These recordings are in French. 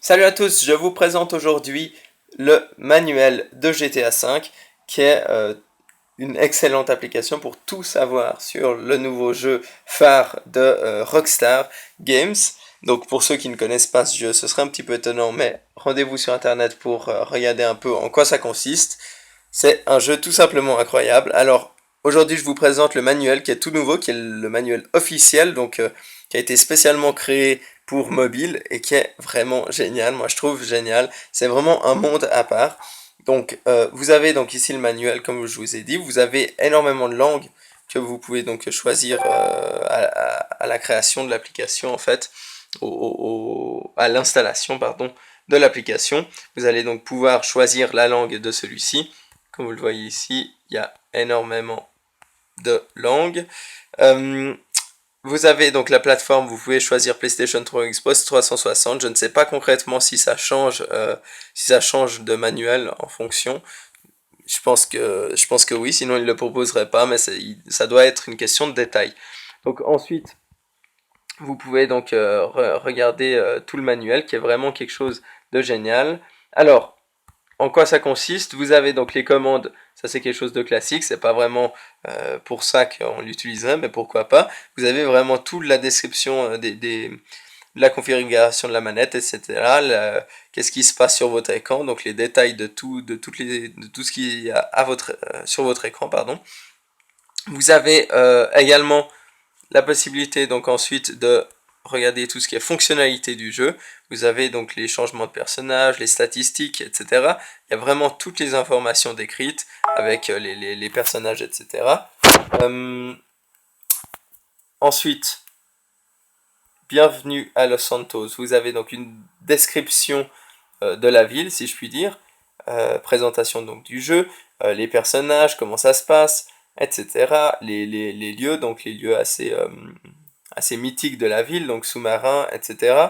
Salut à tous, je vous présente aujourd'hui le manuel de GTA V qui est une excellente application pour tout savoir sur le nouveau jeu phare de Rockstar Games. Donc pour ceux qui ne connaissent pas ce jeu, ce serait un petit peu étonnant, mais rendez-vous sur internet pour regarder un peu en quoi ça consiste. C'est un jeu tout simplement incroyable. Alors aujourd'hui je vous présente le manuel qui est tout nouveau, qui est le manuel officiel, donc qui a été spécialement créé pour mobile et qui est vraiment génial. Moi je trouve génial. C'est vraiment un monde à part. Donc vous avez donc ici le manuel comme je vous ai dit. Vous avez énormément de langues que vous pouvez donc choisir à la création de l'application en fait, à l'installation pardon de l'application. Vous allez donc pouvoir choisir la langue de celui-ci. Comme vous le voyez ici, il y a énormément de langues. Vous avez donc la plateforme, vous pouvez choisir PlayStation 3 ou Xbox 360. Je ne sais pas concrètement si ça change de manuel en fonction. Je pense que oui, sinon il ne le proposerait pas, mais ça doit être une question de détail. Donc ensuite, vous pouvez donc regarder tout le manuel qui est vraiment quelque chose de génial. Alors, en quoi ça consiste? Vous avez donc les commandes, ça c'est quelque chose de classique, c'est pas vraiment pour ça qu'on l'utiliserait, mais pourquoi pas. Vous avez vraiment toute la description de la configuration de la manette, etc. Qu'est-ce qui se passe sur votre écran, donc les détails de tout, de tout ce qui est sur votre écran, pardon. Vous avez également la possibilité donc ensuite de regarder tout ce qui est fonctionnalité du jeu. Vous avez donc les changements de personnages, les statistiques, etc. Il y a vraiment toutes les informations décrites avec les personnages, etc. Ensuite, bienvenue à Los Santos. Vous avez donc une description de la ville, si je puis dire. Présentation donc du jeu, les personnages, comment ça se passe, etc. Les lieux, donc les lieux assez mythiques de la ville, donc sous-marins, etc.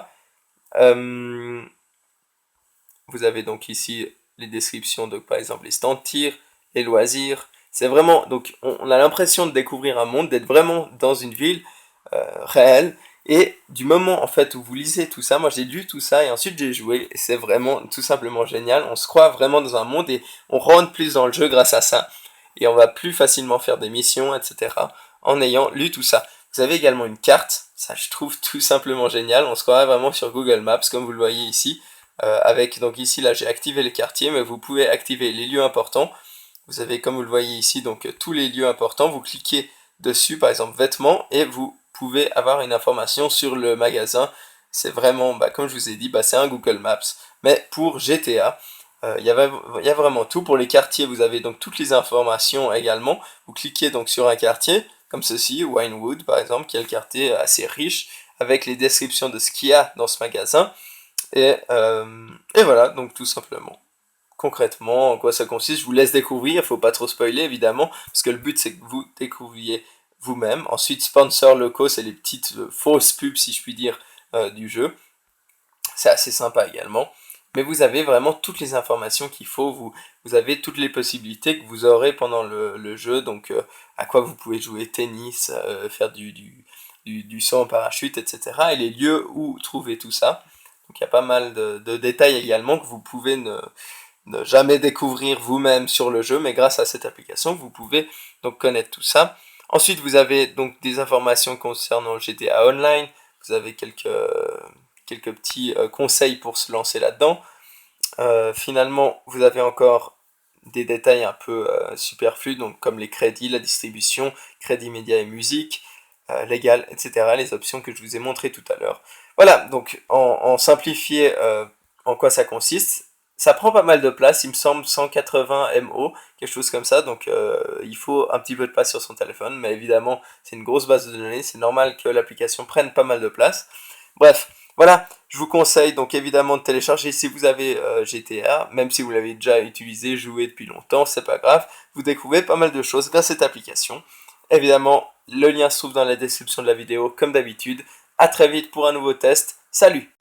Vous avez donc ici les descriptions de par exemple les stands de tir, les loisirs. C'est vraiment, donc on a l'impression de découvrir un monde, d'être vraiment dans une ville réelle. Et du moment en fait où vous lisez tout ça, moi j'ai lu tout ça et ensuite j'ai joué et c'est vraiment tout simplement génial. On se croit vraiment dans un monde et on rentre plus dans le jeu grâce à ça. Et on va plus facilement faire des missions, etc. en ayant lu tout ça. Vous avez également une carte, ça je trouve tout simplement génial. On se croirait vraiment sur Google Maps comme vous le voyez ici. Avec donc ici là j'ai activé les quartiers, mais vous pouvez activer les lieux importants. Vous avez comme vous le voyez ici donc tous les lieux importants. Vous cliquez dessus par exemple vêtements et vous pouvez avoir une information sur le magasin. C'est vraiment, comme je vous ai dit, c'est un Google Maps, mais pour GTA. Il y a vraiment tout. Pour les quartiers, vous avez donc toutes les informations également. Vous cliquez donc sur un quartier, comme ceci, Winewood par exemple, qui est le quartier assez riche, avec les descriptions de ce qu'il y a dans ce magasin. Et voilà, donc tout simplement. Concrètement, en quoi ça consiste, je vous laisse découvrir, il ne faut pas trop spoiler évidemment, parce que le but c'est que vous découvriez vous-même. Ensuite, sponsors locaux, c'est les petites fausses pubs, si je puis dire, du jeu. C'est assez sympa également. Mais vous avez vraiment toutes les informations qu'il faut, vous avez toutes les possibilités que vous aurez pendant le jeu, donc à quoi vous pouvez jouer, tennis, faire du saut en parachute, etc. Et les lieux où trouver tout ça. Donc il y a pas mal de détails également que vous pouvez ne jamais découvrir vous-même sur le jeu, mais grâce à cette application, vous pouvez donc connaître tout ça. Ensuite, vous avez donc des informations concernant GTA Online, vous avez quelques petits conseils pour se lancer là-dedans. Finalement, vous avez encore des détails un peu superflus, donc comme les crédits, la distribution, crédit média et musique, légal, etc. Les options que je vous ai montrées tout à l'heure. Voilà, donc en simplifié, en quoi ça consiste. Ça prend pas mal de place, il me semble 180 MO, quelque chose comme ça, donc il faut un petit peu de place sur son téléphone, mais évidemment c'est une grosse base de données, c'est normal que l'application prenne pas mal de place. Bref, voilà, je vous conseille donc évidemment de télécharger si vous avez GTA, même si vous l'avez déjà utilisé, joué depuis longtemps, c'est pas grave, vous découvrez pas mal de choses grâce à cette application. Évidemment, le lien se trouve dans la description de la vidéo comme d'habitude. A très vite pour un nouveau test, salut!